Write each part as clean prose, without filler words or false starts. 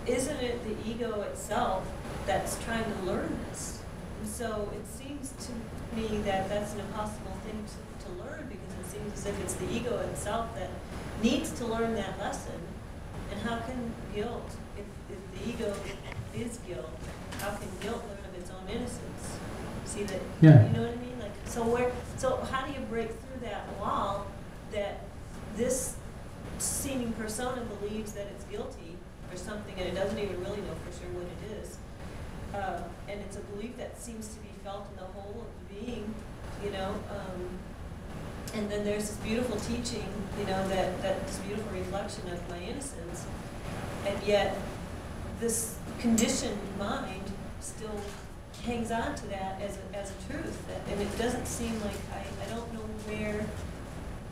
isn't it the ego itself that's trying to learn this? And so it seems to me that that's an impossible thing to learn, because it seems as if it's the ego itself that needs to learn that lesson. And how can guilt, if the ego is guilt, how can guilt learn of its own innocence? See that? Yeah. You know what I mean? Like, so how do you break through that wall that this seeming persona believes that it's guilty or something, and it doesn't even really know for sure what it is, and it's a belief that seems to be felt in the whole of the being, you know. And then there's this beautiful teaching, you know, that this beautiful reflection of my innocence, and yet this conditioned mind still hangs on to that as a truth, and it doesn't seem like, I don't know where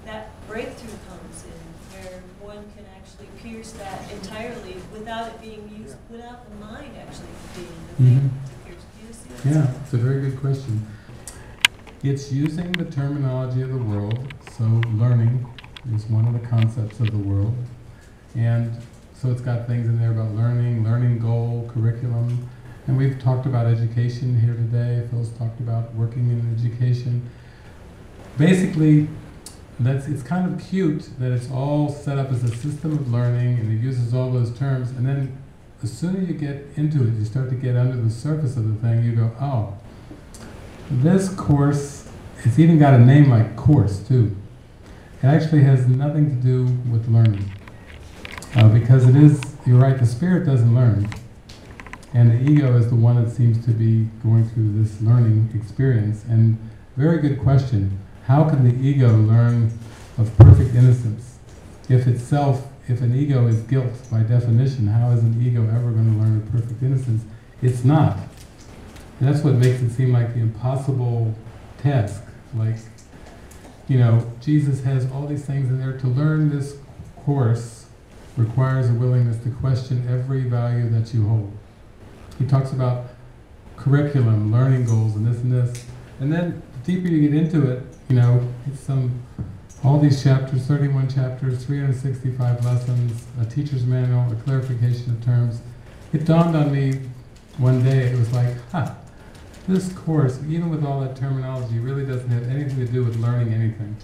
that breakthrough comes in, where one can actually pierce that entirely without it being used, without the mind actually being the thing to pierce. Do you see what I'm saying? Yeah, it's a very good question. It's using the terminology of the world, so learning is one of the concepts of the world, and so it's got things in there about learning goal, curriculum, and we've talked about education here today. Phil's talked about working in education. Basically, it's kind of cute that it's all set up as a system of learning, and it uses all those terms, and then as soon as you get into it, you start to get under the surface of the thing, you go, oh, this course, it's even got a name like course too. It actually has nothing to do with learning. Because it is, you're right, the spirit doesn't learn. And the ego is the one that seems to be going through this learning experience. And very good question, how can the ego learn of perfect innocence? If an ego is guilt by definition, how is an ego ever going to learn of perfect innocence? It's not. And that's what makes it seem like the impossible task. Like, you know, Jesus has all these things in there. To learn this course requires a willingness to question every value that you hold. He talks about curriculum, learning goals, and this and this. And then the deeper you get into it, you know, it's all these chapters, 31 chapters, 365 lessons, a teacher's manual, a clarification of terms. It dawned on me one day, it was like, this course, even with all that terminology, really doesn't have anything to do with learning anything.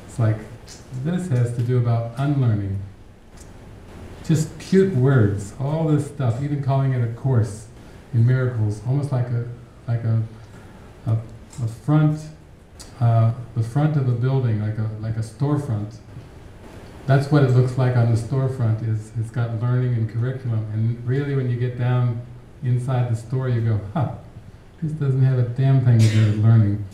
It's like, this has to do about unlearning. Just cute words, all this stuff, even calling it a course in miracles, almost like a front, the front of a building, like a storefront. That's what it looks like on the storefront. It's got learning and curriculum, and really when you get down inside the store, you go, this doesn't have a damn thing to do with learning.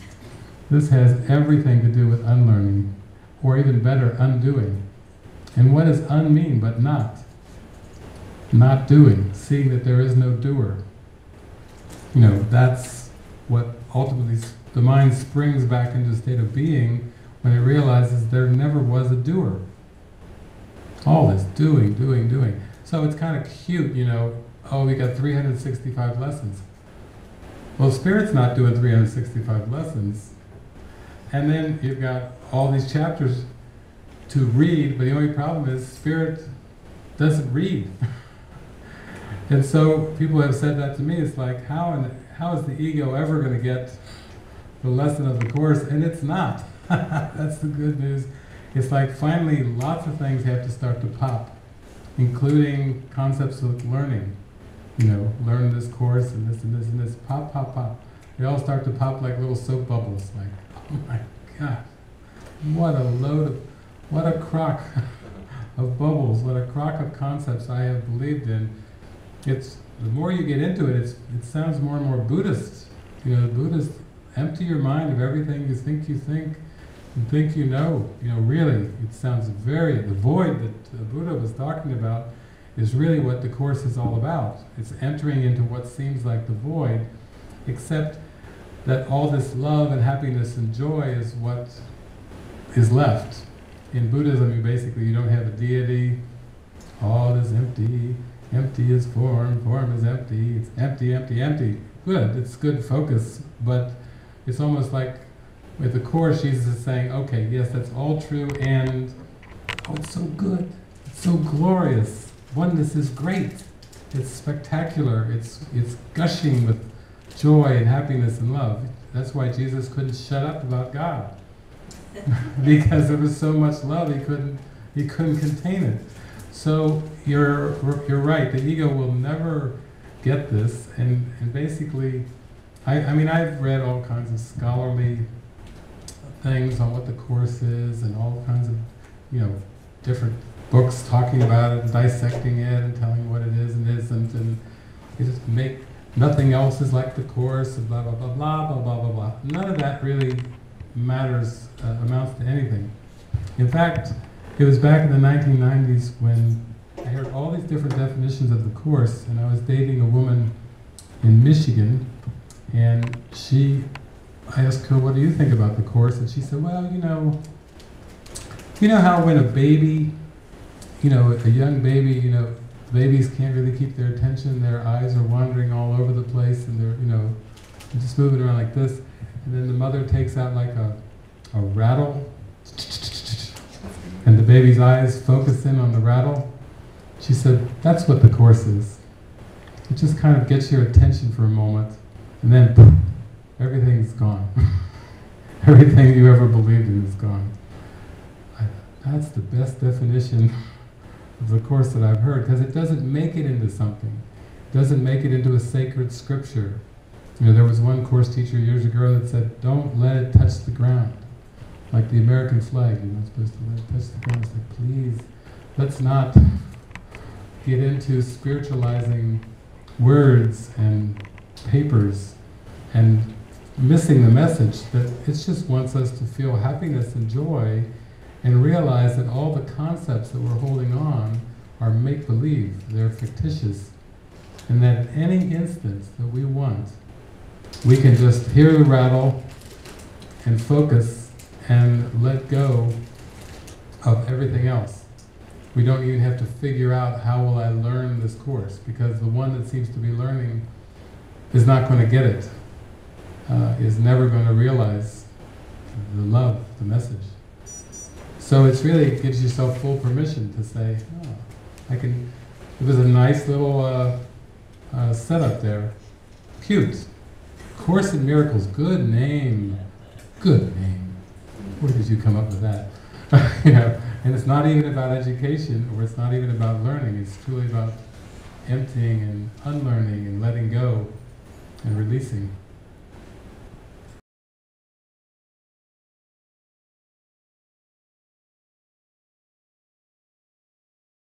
This has everything to do with unlearning, or even better, undoing. And what does un mean but not? Not doing, seeing that there is no doer. You know, that's what ultimately the mind springs back into a state of being when it realizes there never was a doer. All this doing. So it's kind of cute, you know, oh, we got 365 lessons. Well, Spirit's not doing 365 lessons. And then you've got all these chapters to read, but the only problem is Spirit doesn't read. And so people have said that to me, it's like, how is the ego ever going to get the lesson of the course? And it's not. That's the good news. It's like finally lots of things have to start to pop, including concepts of learning. You know, learn this course and this and this and this, pop, pop, pop. They all start to pop like little soap bubbles, like, oh my God, what a crock of bubbles, what a crock of concepts I have believed in. The more you get into it, it sounds more and more Buddhist. You know, the Buddhists empty your mind of everything you think and think you know. You know, really, it sounds the void that Buddha was talking about is really what the Course is all about. It's entering into what seems like the void, except that all this love and happiness and joy is what is left. In Buddhism, you don't have a deity, all is empty, empty is form, form is empty, it's empty, empty, empty. Good, it's good focus, but it's almost like with the Course, Jesus is saying, okay, yes, that's all true, and oh, it's so good, it's so glorious. oneness is great. It's spectacular. It's gushing with joy and happiness and love. That's why Jesus couldn't shut up about God. Because there was so much love, he couldn't contain it. So you're right. The ego will never get this, and basically, I mean, I've read all kinds of scholarly things on what the Course is, and all kinds of, different books talking about it, and dissecting it, and telling what it is and isn't, and you just make nothing else is like the Course, and blah blah blah blah blah blah blah blah. None of that really matters, amounts to anything. In fact, it was back in the 1990s when I heard all these different definitions of the Course, and I was dating a woman in Michigan, and I asked her, what do you think about the Course? And she said, well, you know how when a baby, a young baby, babies can't really keep their attention, their eyes are wandering all over the place, and they're just moving around like this, and then the mother takes out like a rattle, and the baby's eyes focus in on the rattle. She said, that's what the Course is. It just kind of gets your attention for a moment, and then poof, everything's gone. Everything you ever believed in is gone. That's the best definition of the Course that I've heard, because it doesn't make it into something. It doesn't make it into a sacred scripture. There was one Course teacher years ago that said, don't let it touch the ground. Like the American flag, you're not supposed to let it touch the ground. It's like, please, let's not get into spiritualizing words and papers and missing the message that it just wants us to feel happiness and joy, and realize that all the concepts that we're holding on are make-believe, they're fictitious, and that at any instance that we want, we can just hear the rattle and focus and let go of everything else. We don't even have to figure out how will I learn this Course, because the one that seems to be learning is not going to get it, is never going to realize the love, the message. So it's really, it gives yourself full permission to say, oh, it was a nice little setup there. Cute. Course in Miracles, good name. Good name. Where did you come up with that? And it's not even about education, or it's not even about learning. It's truly about emptying and unlearning and letting go and releasing.